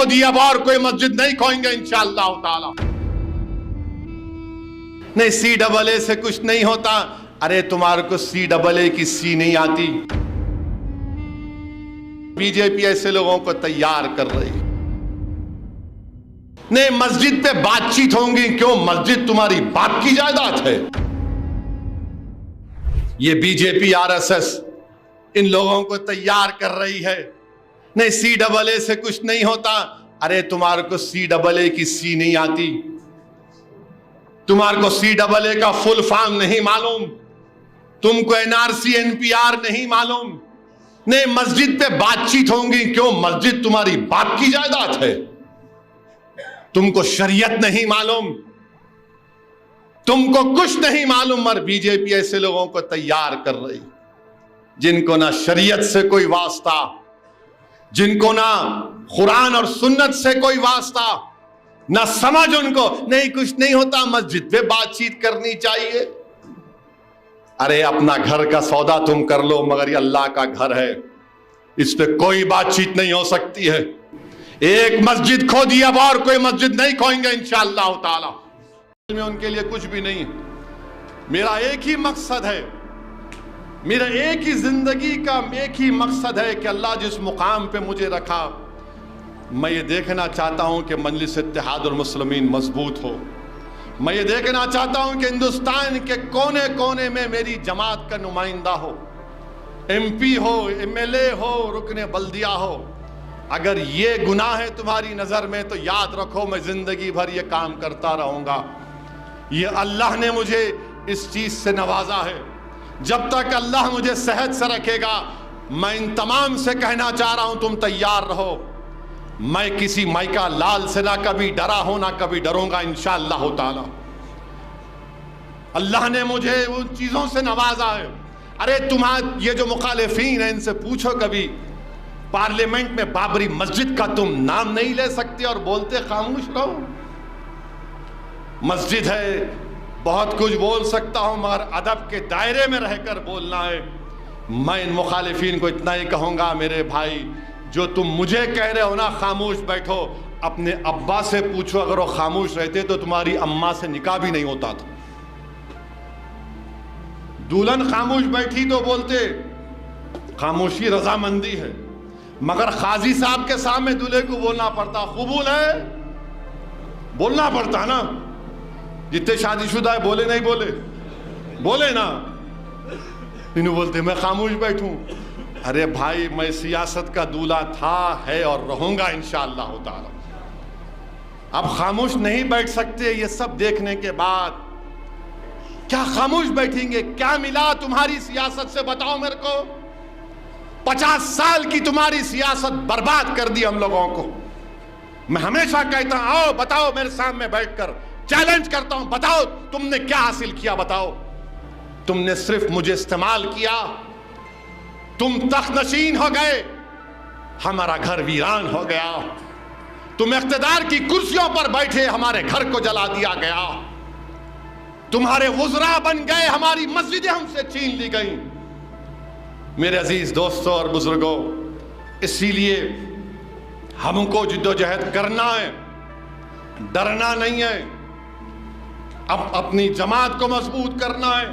दी, अब और कोई मस्जिद नहीं खोएंगे इंशाअल्लाह ताला। नहीं CAA से कुछ नहीं होता। अरे तुम्हारे को CAA की सी नहीं आती। बीजेपी ऐसे लोगों को तैयार कर रही। नहीं मस्जिद पे बातचीत होंगी, क्यों? मस्जिद तुम्हारी बाप की जायदाद है। ये बीजेपी RSS इन लोगों को तैयार कर रही है। नहीं CAA से कुछ नहीं होता। अरे तुम्हारे को CAA की सी नहीं आती, तुम्हारे को CAA का फुल फॉर्म नहीं मालूम, तुमको NRC NPR नहीं मालूम। नहीं मस्जिद पे बातचीत होंगी, क्यों? मस्जिद तुम्हारी बाप की जायदाद है। तुमको शरीयत नहीं मालूम, तुमको कुछ नहीं मालूम, मगर बीजेपी ऐसे लोगों को तैयार कर रही जिनको ना शरीयत से कोई वास्ता, जिनको ना कुरान और सुन्नत से कोई वास्ता, ना समझ उनको। नहीं कुछ नहीं होता, मस्जिद पे बातचीत करनी चाहिए। अरे अपना घर का सौदा तुम कर लो, मगर ये अल्लाह का घर है, इस पे कोई बातचीत नहीं हो सकती है। एक मस्जिद खो दी, अब और कोई मस्जिद नहीं खोएंगे इंशाअल्लाह ताला। में उनके लिए कुछ भी नहीं। मेरा एक ही मकसद है, मेरा एक ही जिंदगी का एक ही मकसद है कि अल्लाह जिस मुकाम पे मुझे रखा, मैं ये देखना चाहता हूं कि मजलिस इत्तेहादुल मुस्लिमीन मजबूत हो। मैं ये देखना चाहता हूं कि हिंदुस्तान के कोने कोने में मेरी जमात का नुमाइंदा हो, MP हो, MLA हो, रुकने बल्दिया हो। अगर ये गुनाह है तुम्हारी नजर में तो याद रखो मैं जिंदगी भर ये काम करता रहूंगा। ये अल्लाह ने मुझे इस चीज से नवाजा है। जब तक अल्लाह मुझे सेहत से रखेगा, मैं इन तमाम से कहना चाह रहा हूं तुम तैयार रहो। मैं किसी माइका लाल से ना कभी डरा हूं ना कभी डरूंगा इंशाअल्लाह ताला। अल्लाह ने मुझे उन चीजों से नवाजा है। अरे तुम्हारे ये जो मुखालिफीन है इनसे पूछो, कभी पार्लियामेंट में बाबरी मस्जिद का तुम नाम नहीं ले सकते और बोलते खामोश रहो। मस्जिद है, बहुत कुछ बोल सकता हूं, मगर अदब के दायरे में रहकर बोलना है। मैं इन मुखालिफीन को इतना ही कहूंगा, मेरे भाई जो तुम मुझे कह रहे हो ना खामोश बैठो, अपने अब्बा से पूछो, अगर वो खामोश रहते तो तुम्हारी अम्मा से निकाह भी नहीं होता था। दुल्हन खामोश बैठी तो बोलते खामोशी रजामंदी है, मगर काजी साहब के सामने दूल्हे को बोलना पड़ता, कबूल है, बोलना पड़ता ना। जितने शादीशुदा है बोले नहीं बोले, बोले ना। इन्हों बोलते मैं खामोश बैठूं। अरे भाई मैं सियासत का दूल्हा था, है और रहूंगा इंशाअल्लाह ताला। अब खामोश नहीं बैठ सकते। ये सब देखने के बाद क्या खामोश बैठेंगे? क्या मिला तुम्हारी सियासत से बताओ मेरे को? 50 साल की तुम्हारी सियासत बर्बाद कर दी हम लोगों को। मैं हमेशा कहता हूं आओ बताओ मेरे सामने बैठकर, चैलेंज करता हूं, बताओ तुमने क्या हासिल किया, बताओ। तुमने सिर्फ मुझे इस्तेमाल किया, तुम तख्तनशीन हो गए, हमारा घर वीरान हो गया। तुम इख्तिदार की कुर्सियों पर बैठे, हमारे घर को जला दिया गया। तुम्हारे वुज़रा बन गए, हमारी मस्जिदें हमसे छीन ली गई। मेरे अजीज दोस्तों और बुजुर्गों, इसीलिए हमको जिद्दोजहद करना है, डरना नहीं है। अब अपनी जमात को मजबूत करना है।